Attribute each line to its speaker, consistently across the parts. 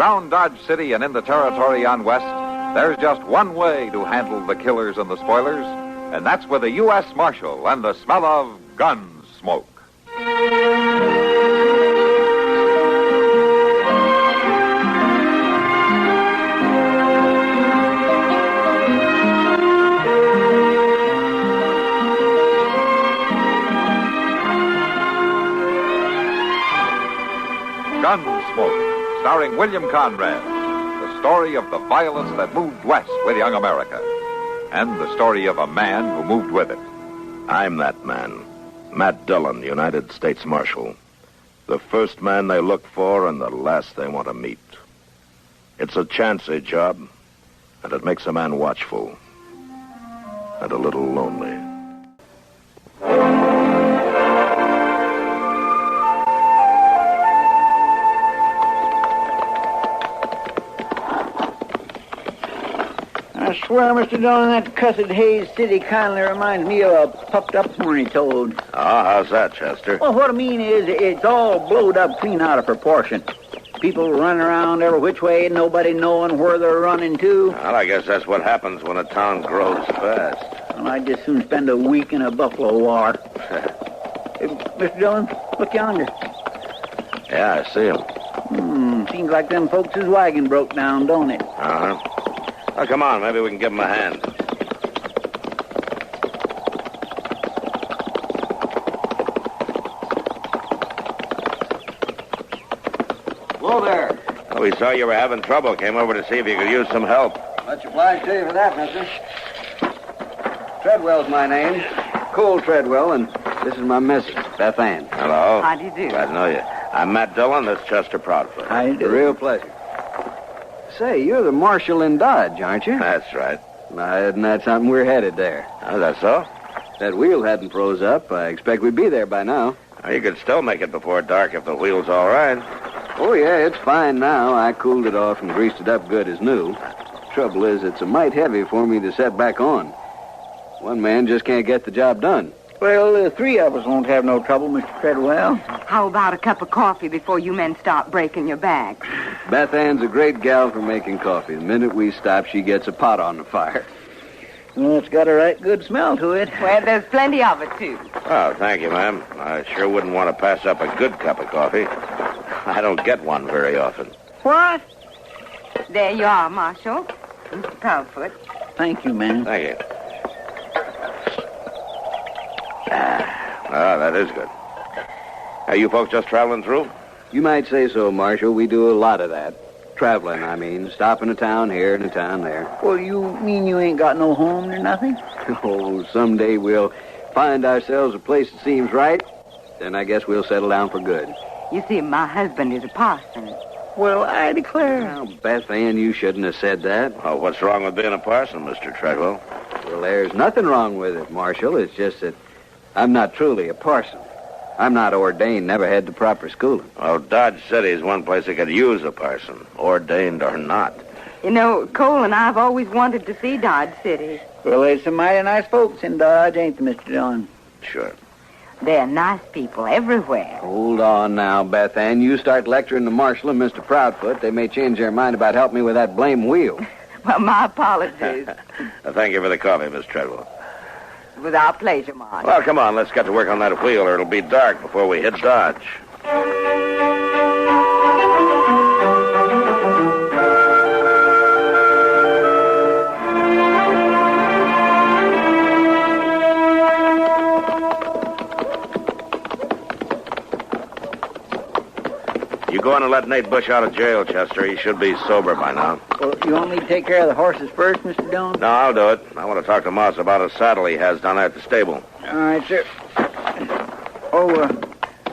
Speaker 1: Around Dodge City and in the territory on west, there's just one way to handle the killers and the spoilers, and that's with a U.S. Marshal and the smell of Gunsmoke. Gunsmoke, starring William Conrad. The story of the violence that moved west with young America. And the story of a man who moved with it.
Speaker 2: I'm that man. Matt Dillon, United States Marshal. The first man they look for and the last they want to meet. It's a chancy job, and it makes a man watchful. And a little lonely.
Speaker 3: I swear, Mr. Dillon, that cussed Hayes City kindly reminds me of a puffed-up horny toad.
Speaker 2: Oh, how's that, Chester?
Speaker 3: Well, what I mean is, it's all blowed up clean out of proportion. People running around every which way, nobody knowing where they're running to.
Speaker 2: Well, I guess that's what happens when a town grows fast.
Speaker 3: Well, I'd just soon spend a week in a buffalo war. Mr. Dillon, look yonder.
Speaker 2: Yeah, I see him.
Speaker 3: Seems like them folks' wagon broke down, don't it?
Speaker 2: Uh-huh. Oh, come on, maybe we can give him a hand.
Speaker 4: Hello there.
Speaker 2: Oh, we saw you were having trouble. Came over to see if you could use some help.
Speaker 4: Much obliged to you for that, mister. Treadwell's my name. Cole Treadwell, and this is my missus, Beth Ann.
Speaker 2: Hello.
Speaker 5: How do you do?
Speaker 2: Glad to know you. I'm Matt Dillon. That's Chester Proudfoot.
Speaker 3: How you do?
Speaker 4: A real pleasure. Say, you're the marshal in Dodge, aren't you?
Speaker 2: That's right.
Speaker 4: Now, isn't that something? We're headed there.
Speaker 2: Oh, that's so?
Speaker 4: That wheel hadn't froze up. I expect we'd be there by now.
Speaker 2: Oh, you could still make it before dark if the wheel's all right.
Speaker 4: Oh, yeah, it's fine now. I cooled it off and greased it up good as new. Trouble is, it's a mite heavy for me to set back on. One man just can't get the job done.
Speaker 3: Well, the three of us won't have no trouble, Mr. Treadwell.
Speaker 5: How about a cup of coffee before you men start breaking your back?
Speaker 4: Beth Ann's a great gal for making coffee. The minute we stop, she gets a pot on the fire.
Speaker 3: Well, it's got a right good smell to it.
Speaker 5: Well, there's plenty of it, too.
Speaker 2: Oh, thank you, ma'am. I sure wouldn't want to pass up a good cup of coffee. I don't get one very often.
Speaker 3: What?
Speaker 5: There you are, Marshal. Mr. Proudfoot.
Speaker 3: Thank you, ma'am.
Speaker 2: Thank you. Ah, that is good. Are you folks just traveling through?
Speaker 4: You might say so, Marshal. We do a lot of that. Traveling, I mean. Stopping a town here and a town there.
Speaker 3: Well, you mean you ain't got no home or nothing?
Speaker 4: Oh, someday we'll find ourselves a place that seems right. Then I guess we'll settle down for good.
Speaker 5: You see, my husband is a parson.
Speaker 3: Well, I declare.
Speaker 4: Now, Beth Ann, you shouldn't have said that.
Speaker 2: Oh, what's wrong with being a parson, Mr. Treadwell?
Speaker 4: Well, there's nothing wrong with it, Marshal. It's just that I'm not truly a parson. I'm not ordained, never had the proper schooling.
Speaker 2: Well, Dodge City is one place that could use a parson, ordained or not.
Speaker 5: You know, Cole and I have always wanted to see Dodge City.
Speaker 3: Well, there's some mighty nice folks in Dodge, ain't there, Mr. Dillon?
Speaker 2: Sure.
Speaker 5: They're nice people everywhere.
Speaker 4: Hold on now, Beth Ann. You start lecturing the Marshal and Mr. Proudfoot, they may change their mind about helping me with that blame wheel.
Speaker 5: Well, my apologies.
Speaker 2: Thank you for the coffee, Miss Treadwell.
Speaker 5: It was our pleasure, Marshal.
Speaker 2: Well, come on, let's get to work on that wheel, or it'll be dark before we hit Dodge. You go on and let Nate Bush out of jail, Chester. He should be sober by now.
Speaker 3: Well, you want me to take care of the horses first, Mr. Dillon?
Speaker 2: No, I'll do it. I want to talk to Moss about a saddle he has down there at the stable.
Speaker 3: All right, sir. Oh,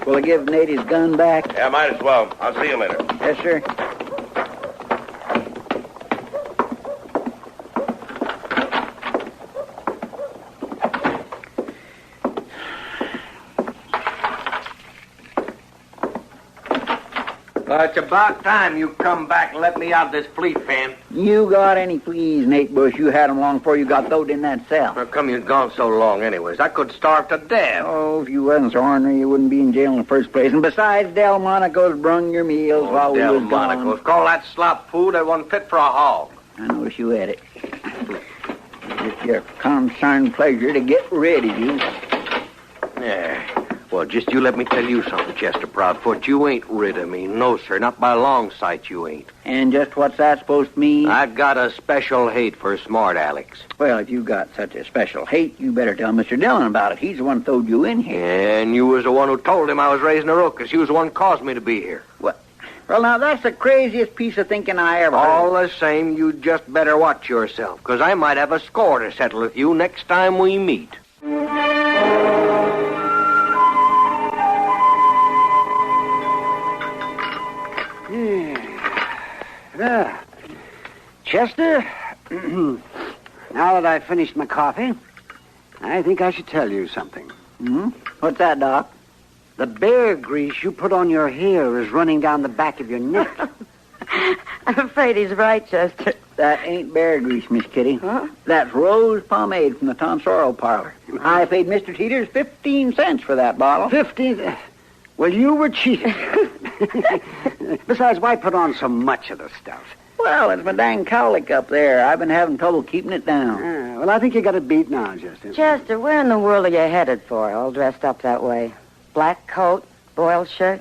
Speaker 3: will I give Nate his gun back?
Speaker 2: Yeah, might as well. I'll see you later.
Speaker 3: Yes, sir.
Speaker 6: Well, it's about time you come back and let me out of this flea fan.
Speaker 3: You got any fleas, Nate Bush? You had 'em long before you got throwed in that cell.
Speaker 6: How come you'd gone so long anyways? I could starve to death.
Speaker 3: Oh, if you wasn't so ornery, you wouldn't be in jail in the first place. And besides, Delmonico's brung your meals while we was gone.
Speaker 6: Delmonico's. Call that slop food that wasn't fit for a hog.
Speaker 3: I notice you had it. It's your concerned pleasure to get rid of you.
Speaker 6: Yeah. Well, just you let me tell you something, Chester Proudfoot. You ain't rid of me. No, sir. Not by a long sight you ain't.
Speaker 3: And just what's that supposed to mean?
Speaker 6: I got a special hate for smart Alex.
Speaker 3: Well, if you got such a special hate, you better tell Mr. Dillon about it. He's the one who throwed you in here.
Speaker 6: And you was the one who told him I was raising a rook, because you was the one who caused me to be here.
Speaker 3: What? Well, now, that's the craziest piece of thinking I ever heard.
Speaker 6: All the same, you just better watch yourself, because I might have a score to settle with you next time we meet.
Speaker 7: Chester, now that I've finished my coffee, I think I should tell you something.
Speaker 3: Hmm? What's that, Doc?
Speaker 7: The bear grease you put on your hair is running down the back of your neck.
Speaker 5: I'm afraid he's right, Chester.
Speaker 3: That ain't bear grease, Miss Kitty.
Speaker 5: Huh?
Speaker 3: That's rose pomade from the tonsorial parlor. I paid Mr. Teeters 15 cents for that bottle.
Speaker 7: 15? Well, you were cheated. Besides, why put on so much of the stuff?
Speaker 3: Well, it's my dang cowlick up there. I've been having trouble keeping it down.
Speaker 7: Well, I think you got it beat now, Chester.
Speaker 5: Chester, where in the world are you headed for, all dressed up that way? Black coat, boiled shirt.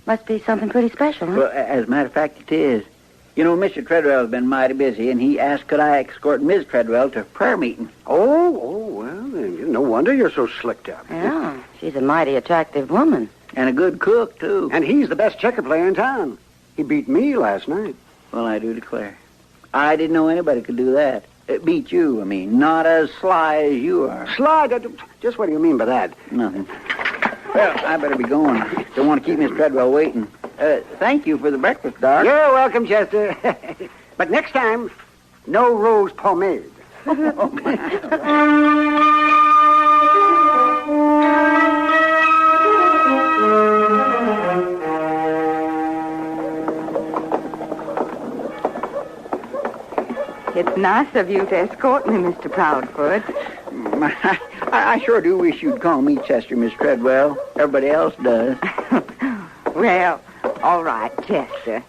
Speaker 5: Must be something pretty special, huh?
Speaker 3: Well, as a matter of fact, it is. You know, Mr. Treadwell's been mighty busy, and he asked could I escort Ms. Treadwell to prayer meeting.
Speaker 7: Well, then, no wonder you're so slicked up.
Speaker 5: Yeah, she's a mighty attractive woman.
Speaker 3: And a good cook, too.
Speaker 7: And he's the best checker player in town. He beat me last night.
Speaker 3: Well, I do declare. I didn't know anybody could do that. It beat you, I mean. Not as sly as you are.
Speaker 7: Sly? Just what do you mean by that?
Speaker 3: Nothing. Well, I better be going. Don't want to keep Miss Treadwell waiting. Thank you for the breakfast, Doc.
Speaker 7: You're welcome, Chester. But next time, no rose pomade.
Speaker 5: It's nice of you to escort me, Mr. Proudfoot.
Speaker 3: I sure do wish you'd call me Chester, Miss Treadwell. Everybody else does.
Speaker 5: Well, all right, Chester.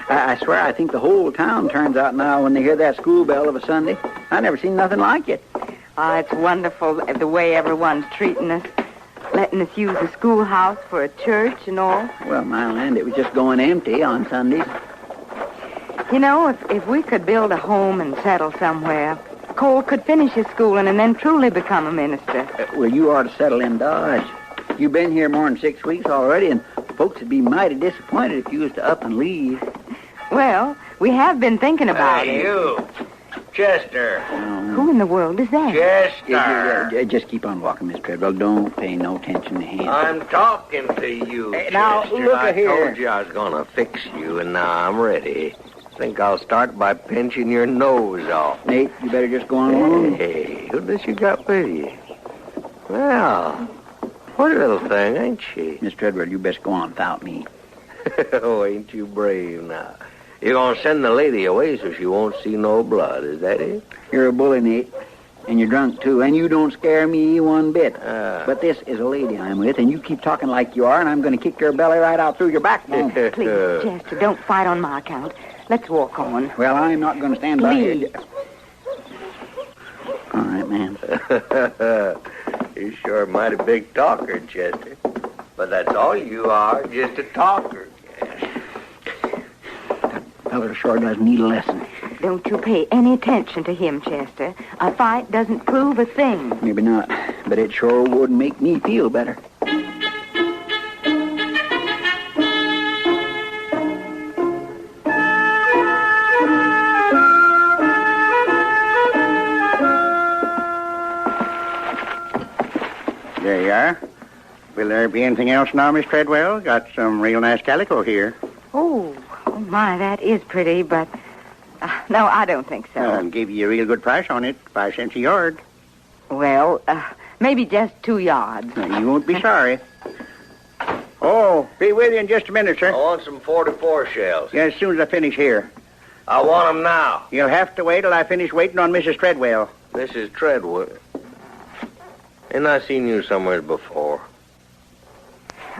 Speaker 3: I swear I think the whole town turns out now when they hear that school bell of a Sunday. I never seen nothing like it.
Speaker 5: Oh, it's wonderful the way everyone's treating us. Letting us use the schoolhouse for a church and all.
Speaker 3: Well, my land, it was just going empty on Sundays.
Speaker 5: You know, if we could build a home and settle somewhere, Cole could finish his schooling and then truly become a minister.
Speaker 3: Well, you ought to settle in Dodge. You've been here more than 6 weeks already, and folks would be mighty disappointed if you was to up and leave.
Speaker 5: Well, we have been thinking about it.
Speaker 6: Hey, you. Chester.
Speaker 5: Who in the world is that?
Speaker 6: Chester.
Speaker 3: Just keep on walking, Miss Treadwell. Don't pay no attention to him.
Speaker 6: I'm talking to you,
Speaker 3: Hey,
Speaker 6: Chester.
Speaker 3: now, look here.
Speaker 6: I told you I was going to fix you, and now I'm ready. Think I'll start by pinching your nose off.
Speaker 3: Nate, you better just go on along.
Speaker 6: Hey, who does you got with you? Well, what a little thing, ain't she?
Speaker 3: Miss Treadwell, you best go on without me.
Speaker 6: Oh, ain't you brave now? You're going to send the lady away so she won't see no blood, is that it?
Speaker 3: You're a bully, Nate. And you're drunk, too. And you don't scare me one bit. But this is a lady I'm with, and you keep talking like you are, and I'm going to kick your belly right out through your backbone.
Speaker 5: Please, Chester, don't fight on my account. Let's walk on.
Speaker 3: Well, I'm not going to stand by
Speaker 5: Please.
Speaker 3: you. All right, ma'am.
Speaker 6: You're sure a mighty big talker, Chester. But that's all you are, just a talker.
Speaker 3: That feller sure does need a lesson.
Speaker 5: Don't you pay any attention to him, Chester. A fight doesn't prove a thing.
Speaker 3: Maybe not, but it sure would make me feel better.
Speaker 8: There you are. Will there be anything else now, Miss Treadwell? Got some real nice calico here.
Speaker 5: Oh, my, that is pretty, but... no, I don't think so.
Speaker 8: I'll give you a real good price on it. 5 cents a yard.
Speaker 5: Well, maybe just 2 yards.
Speaker 8: You won't be sorry. Oh, be with you in just a minute, sir.
Speaker 6: I want some 44 shells.
Speaker 8: Yeah, as soon as I finish here.
Speaker 6: I want them now.
Speaker 8: You'll have to wait till I finish waiting on Mrs. Treadwell.
Speaker 6: Mrs. Treadwell. Ain't I seen you somewhere before?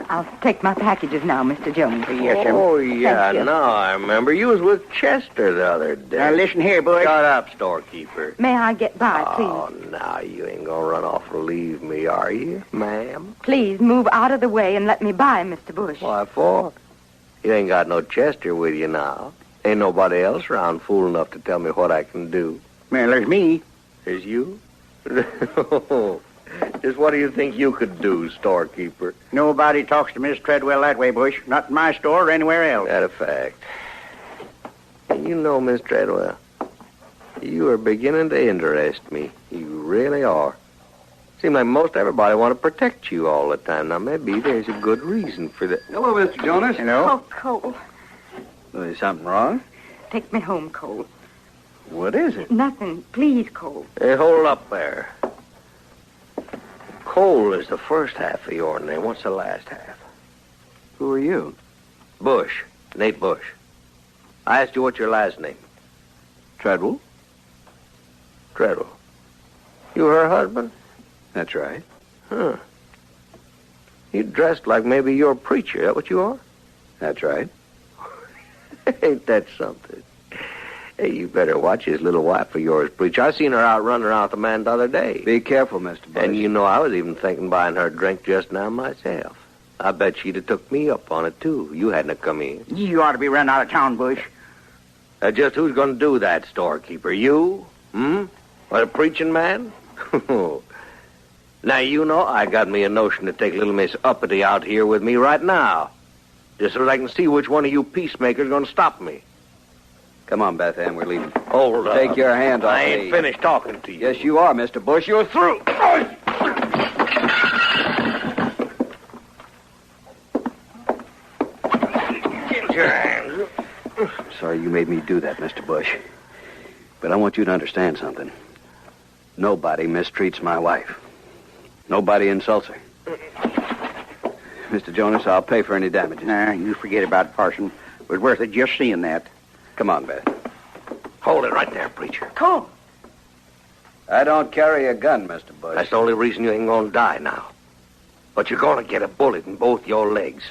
Speaker 5: I'll take my packages now, Mr. Jones.
Speaker 8: Yes, sir.
Speaker 6: Oh, yeah,
Speaker 5: Thank you.
Speaker 6: now I remember. You was with Chester the other day.
Speaker 8: Now, listen here, boy.
Speaker 6: Shut up, storekeeper.
Speaker 5: May I get by, please?
Speaker 6: Oh, now you ain't gonna run off and leave me, are you, ma'am?
Speaker 5: Please move out of the way and let me by, Mr. Bush.
Speaker 6: Why for? You ain't got no Chester with you now. Ain't nobody else around fool enough to tell me what I can do.
Speaker 8: Well, there's me.
Speaker 6: Is you? Just what do you think you could do, storekeeper?
Speaker 8: Nobody talks to Miss Treadwell that way, Bush. Not in my store or anywhere else.
Speaker 6: That a fact. And you know, Miss Treadwell, you are beginning to interest me. You really are. Seems like most everybody want to protect you all the time. Now, maybe there's a good reason for that.
Speaker 4: Hello, Mr. Jonas.
Speaker 8: Hello?
Speaker 5: Oh, Cole.
Speaker 4: Is something wrong?
Speaker 5: Take me home, Cole.
Speaker 4: What is it?
Speaker 5: Nothing. Please, Cole.
Speaker 6: Hey, hold up there. Cole is the first half of your name. What's the last half?
Speaker 4: Who are you?
Speaker 6: Bush. Nate Bush. I asked you what's your last name.
Speaker 4: Treadwell?
Speaker 6: Treadwell. You her husband?
Speaker 4: That's right.
Speaker 6: Huh. You dressed like maybe you're a preacher. That what you are?
Speaker 4: That's right.
Speaker 6: Ain't that something? Hey, you better watch his little wife of yours preach. I seen her out running around with the man the other day.
Speaker 4: Be careful, Mr. Bush.
Speaker 6: And you know, I was even thinking buying her a drink just now myself. I bet she'd have took me up on it, too. You hadn't have come in.
Speaker 8: You ought to be run out of town, Bush.
Speaker 6: Just who's going to do that, storekeeper? You? Or the preaching man? Now, you know, I got me a notion to take little Miss Uppity out here with me right now. Just so that I can see which one of you peacemakers is going to stop me.
Speaker 4: Come on, Beth Ann, we're leaving.
Speaker 6: Hold up.
Speaker 4: Take your hand off
Speaker 6: I ain't
Speaker 4: me.
Speaker 6: finished talking to you.
Speaker 4: Yes, you are, Mr. Bush. You're through.
Speaker 6: Get your hands.
Speaker 4: Sorry you made me do that, Mr. Bush. But I want you to understand something. Nobody mistreats my wife. Nobody insults her. Mr. Jonas, I'll pay for any damages.
Speaker 8: Nah, you forget about it, Parson. It was worth it just seeing that.
Speaker 4: Come on, Beth.
Speaker 6: Hold it right there, preacher.
Speaker 5: Cole.
Speaker 4: I don't carry a gun, Mr. Bush.
Speaker 6: That's the only reason you ain't going to die now. But you're going to get a bullet in both your legs.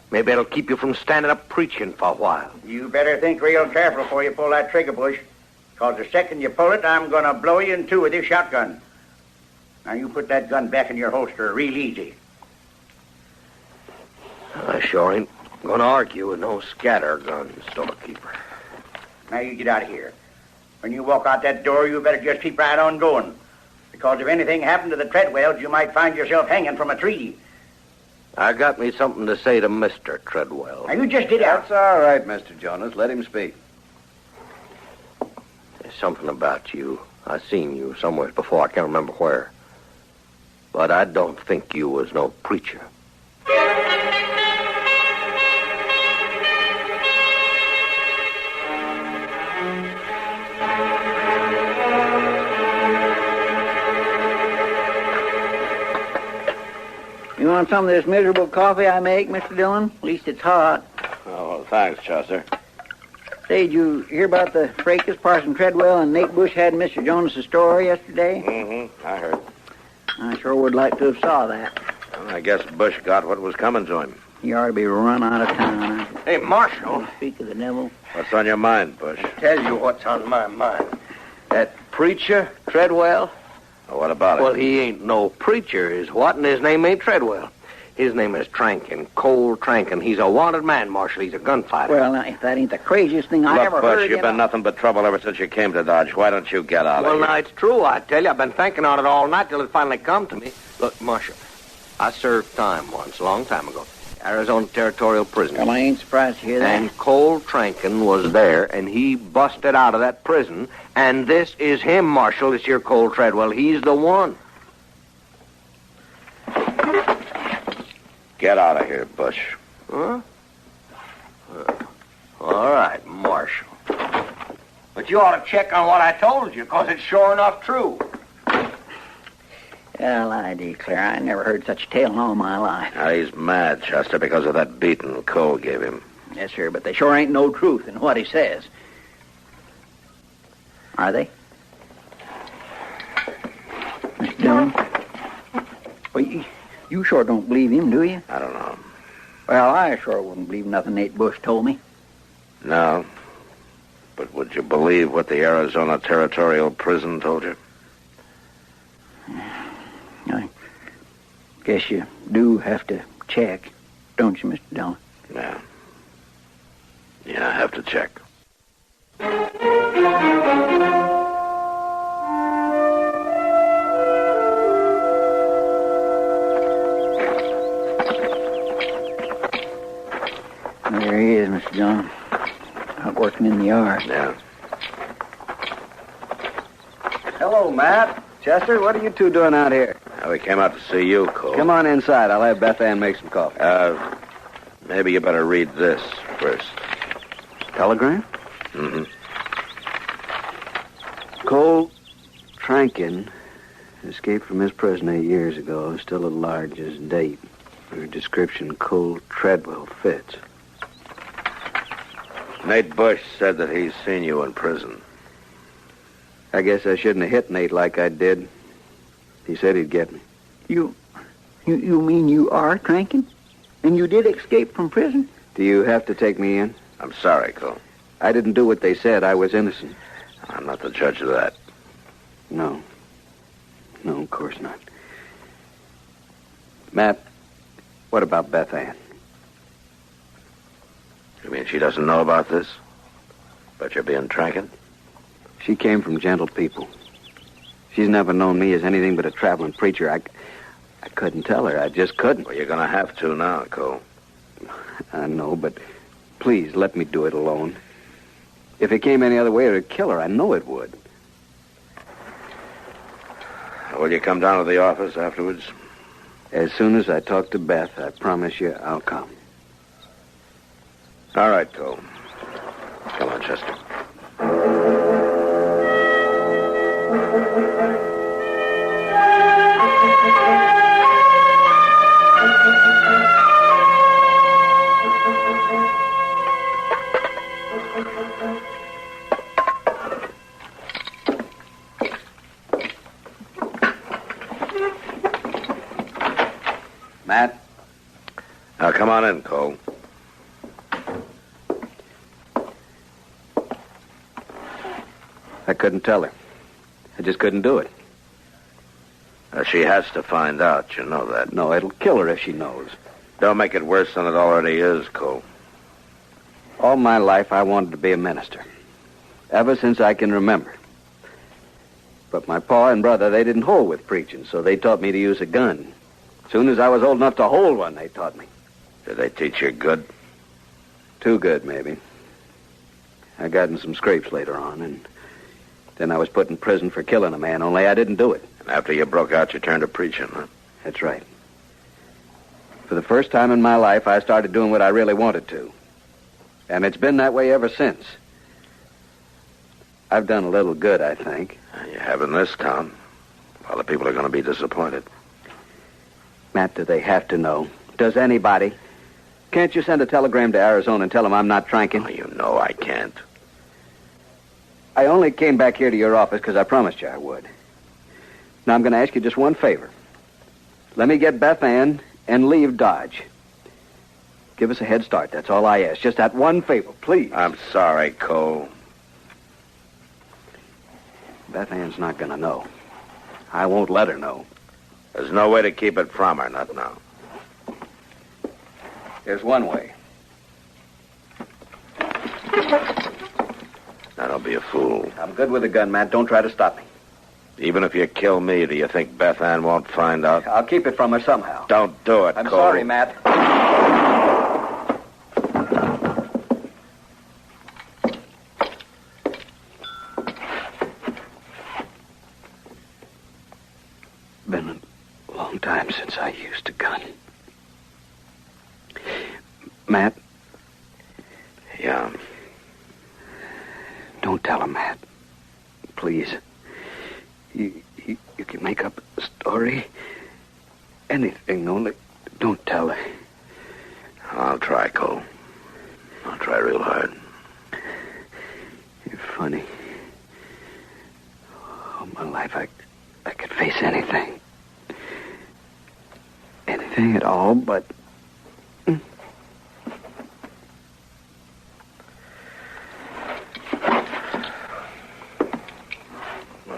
Speaker 6: Maybe it'll keep you from standing up preaching for a while.
Speaker 8: You better think real careful before you pull that trigger, Bush. Because the second you pull it, I'm going to blow you in two with this shotgun. Now, you put that gun back in your holster real easy.
Speaker 6: I sure ain't going to argue with no scatter gun, storekeeper.
Speaker 8: Now, you get out of here. When you walk out that door, you better just keep right on going. Because if anything happened to the Treadwells, you might find yourself hanging from a tree.
Speaker 6: I got me something to say to Mr. Treadwell.
Speaker 8: Now, you just get out.
Speaker 4: That's all right, Mr. Jonas. Let him speak.
Speaker 6: There's something about you. I seen you somewhere before. I can't remember where. But I don't think you was no preacher.
Speaker 3: You want some of this miserable coffee I make, Mr. Dillon? At least it's hot.
Speaker 2: Oh, thanks, Chester.
Speaker 3: Say, did you hear about the fracas Parson Treadwell and Nate Bush had in Mr. Jonas' store yesterday?
Speaker 2: Mm-hmm. I heard.
Speaker 3: I sure would like to have saw that.
Speaker 2: Well, I guess Bush got what was coming to him.
Speaker 3: He ought to be run out of town.
Speaker 6: Hey, Marshal.
Speaker 3: Speak of the devil.
Speaker 2: What's on your mind, Bush?
Speaker 6: Tell you what's on my mind. That preacher, Treadwell?
Speaker 2: Well, what about it?
Speaker 6: Well, he ain't no preacher, is what, and his name ain't Treadwell. His name is Trankin, Cole Trankin. He's a wanted man, Marshal. He's a gunfighter.
Speaker 3: Well, now, if that ain't the craziest thing I
Speaker 2: Look,
Speaker 3: ever
Speaker 2: Bush,
Speaker 3: heard.
Speaker 2: you've been nothing but trouble ever since you came to Dodge. Why don't you get out of
Speaker 6: Well,
Speaker 2: here?
Speaker 6: now, it's true, I tell you. I've been thinking on it all night till it finally come to me. Look, Marshal, I served time once, a long time ago. Arizona Territorial Prison.
Speaker 3: Well, I ain't surprised to hear that.
Speaker 6: And Cole Trankin was there, and he busted out of that prison. And this is him, Marshal. It's your Cole Treadwell. He's the one.
Speaker 2: Get out of here, Bush.
Speaker 6: Huh? All right, Marshal. But you ought to check on what I told you, because it's sure enough true.
Speaker 3: Well, I declare, I never heard such a tale in all my life.
Speaker 2: Now, he's mad, Chester, because of that beating Cole gave him.
Speaker 3: Yes, sir, but there sure ain't no truth in what he says. Are they? Mr. Dillon? Well, you sure don't believe him, do you?
Speaker 2: I don't know.
Speaker 3: Well, I sure wouldn't believe nothing Nate Bush told me.
Speaker 2: No. But would you believe what the Arizona Territorial Prison told you?
Speaker 3: I guess you do have to check, don't you, Mr. Dillon?
Speaker 2: Yeah. Yeah, I have to check.
Speaker 3: There he is, Mr. Dillon. Out working in the yard.
Speaker 2: Yeah.
Speaker 4: Hello, Matt. Chester, what are you two doing out here?
Speaker 2: We came out to see you, Cole.
Speaker 4: Come on inside. I'll have Beth Ann make some coffee.
Speaker 2: Maybe you better read this first.
Speaker 4: Telegram?
Speaker 2: Mm-hmm.
Speaker 4: Cole Trankin escaped from his prison 8 years ago. Still at large as date. Your description, Cole Treadwell, fits.
Speaker 2: Nate Bush said that he's seen you in prison.
Speaker 4: I guess I shouldn't have hit Nate like I did. He said he'd get me.
Speaker 3: You mean you are Trankin? And you did escape from prison?
Speaker 4: Do you have to take me in?
Speaker 2: I'm sorry, Cole.
Speaker 4: I didn't do what they said. I was innocent.
Speaker 2: I'm not the judge of that.
Speaker 4: No. No, of course not. Matt, what about Beth Ann?
Speaker 2: You mean she doesn't know about this? About you being Trankin?
Speaker 4: She came from gentle people. She's never known me as anything but a traveling preacher. I couldn't tell her. I just couldn't.
Speaker 2: Well, you're going to have to now, Cole.
Speaker 4: I know, but please let me do it alone. If it came any other way, it would kill her. I know it would.
Speaker 2: Will you come down to the office afterwards?
Speaker 4: As soon as I talk to Beth, I promise you I'll come.
Speaker 2: All right, Cole. Come on, Chester.
Speaker 4: Matt?
Speaker 2: Now, come on in, Cole.
Speaker 4: I couldn't tell her. I just couldn't do it.
Speaker 2: She has to find out, you know that.
Speaker 4: No, it'll kill her if she knows.
Speaker 2: Don't make it worse than it already is, Cole.
Speaker 4: All my life, I wanted to be a minister. Ever since I can remember. But my pa and brother, they didn't hold with preaching, so they taught me to use a gun. As soon as I was old enough to hold one, they taught me.
Speaker 2: Did they teach you good?
Speaker 4: Too good, maybe. I got in some scrapes later on, and then I was put in prison for killing a man, only I didn't do it.
Speaker 2: And after you broke out, you turned to preaching, huh?
Speaker 4: That's right. For the first time in my life, I started doing what I really wanted to. And it's been that way ever since. I've done a little good, I think.
Speaker 2: You have in this town. Well, the people are going to be disappointed.
Speaker 4: Matt, do they have to know? Does anybody? Can't you send a telegram to Arizona and tell them I'm not Trankin?
Speaker 2: Oh, you know I can't.
Speaker 4: I only came back here to your office because I promised you I would. Now I'm going to ask you just one favor. Let me get Beth Ann and leave Dodge. Give us a head start. That's all I ask. Just that one favor, please.
Speaker 2: I'm sorry, Cole.
Speaker 4: Beth Ann's not going to know. I won't let her know.
Speaker 2: There's no way to keep it from her, not now.
Speaker 4: There's one way.
Speaker 2: Now, don't be a fool.
Speaker 4: I'm good with a gun, Matt. Don't try to stop me.
Speaker 2: Even if you kill me, do you think Beth Ann won't find out?
Speaker 4: I'll keep it from her somehow.
Speaker 2: Don't do it,
Speaker 4: I'm
Speaker 2: Cole.
Speaker 4: sorry, Matt. Been a long time since I used a gun. Matt?
Speaker 2: Yeah.
Speaker 4: Don't tell him, Matt. Please. You You can make up a story. Anything, only don't tell her.
Speaker 2: I'll try, Cole. I'll try real hard.
Speaker 4: You're funny. All my life, I could face anything. Anything at all, but...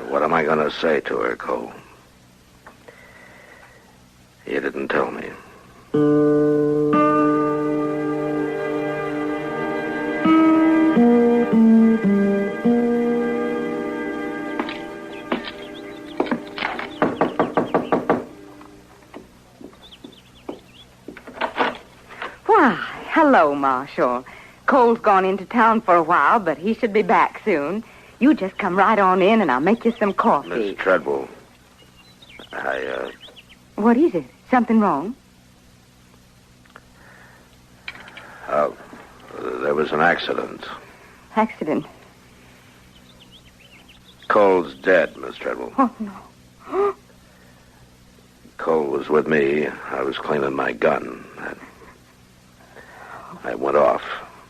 Speaker 2: What am I going to say to her, Cole? You didn't tell me.
Speaker 5: Why, hello, Marshal. Cole's gone into town for a while, but he should be back soon. You just come right on in, and I'll make you some coffee.
Speaker 2: Miss Treadwell,
Speaker 5: What is it? Something wrong?
Speaker 2: there was an accident.
Speaker 5: Accident?
Speaker 2: Cole's dead, Miss Treadwell.
Speaker 5: Oh, no.
Speaker 2: Cole was with me. I was cleaning my gun. I went off.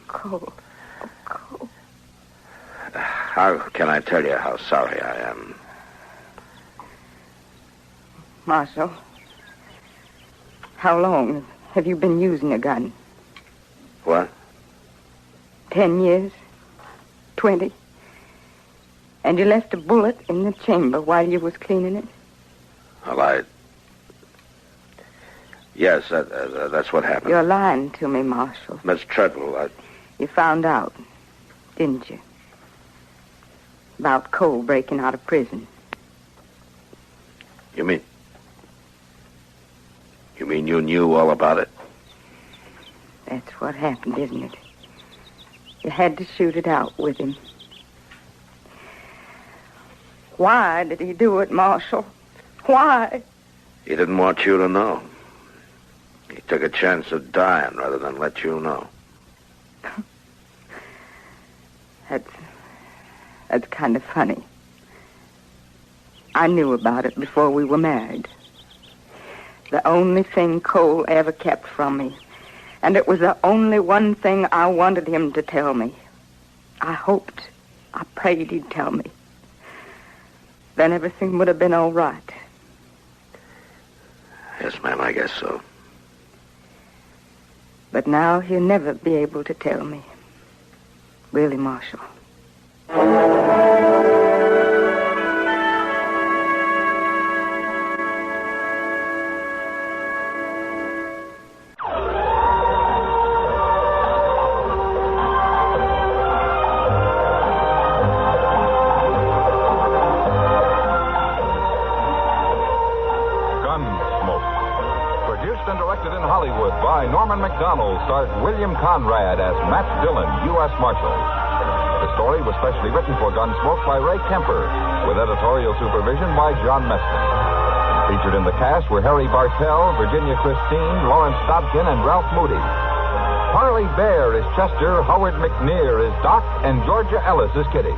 Speaker 5: Cole. Oh, Cole.
Speaker 2: How can I tell you how sorry I am?
Speaker 5: Marshal, how long have you been using a gun?
Speaker 2: What?
Speaker 5: 10 years? 20? And you left a bullet in the chamber while you was cleaning it?
Speaker 2: Well, Yes, that's what happened.
Speaker 5: You're lying to me, Marshal.
Speaker 2: Miss Treadwell,
Speaker 5: You found out, didn't you? About Cole breaking out of prison.
Speaker 2: You mean you knew all about it?
Speaker 5: That's what happened, isn't it? You had to shoot it out with him. Why did he do it, Marshal? Why?
Speaker 2: He didn't want you to know. He took a chance of dying rather than let you know.
Speaker 5: That's kind of funny. I knew about it before we were married. The only thing Cole ever kept from me. And it was the only one thing I wanted him to tell me. I prayed he'd tell me. Then everything would have been all right.
Speaker 2: Yes, ma'am, I guess so.
Speaker 5: But now he'll never be able to tell me. Really, Marshal.
Speaker 1: Gunsmoke. Produced and directed in Hollywood by Norman Macdonald, stars William Conrad as Matt Dillon, U.S. Marshal. The story was specially written for Gunsmoke by Ray Kemper, with editorial supervision by John Meston. Featured in the cast were Harry Bartell, Virginia Christine, Lawrence Dobkin, and Ralph Moody. Harley Bear is Chester, Howard McNear is Doc, and Georgia Ellis is Kitty.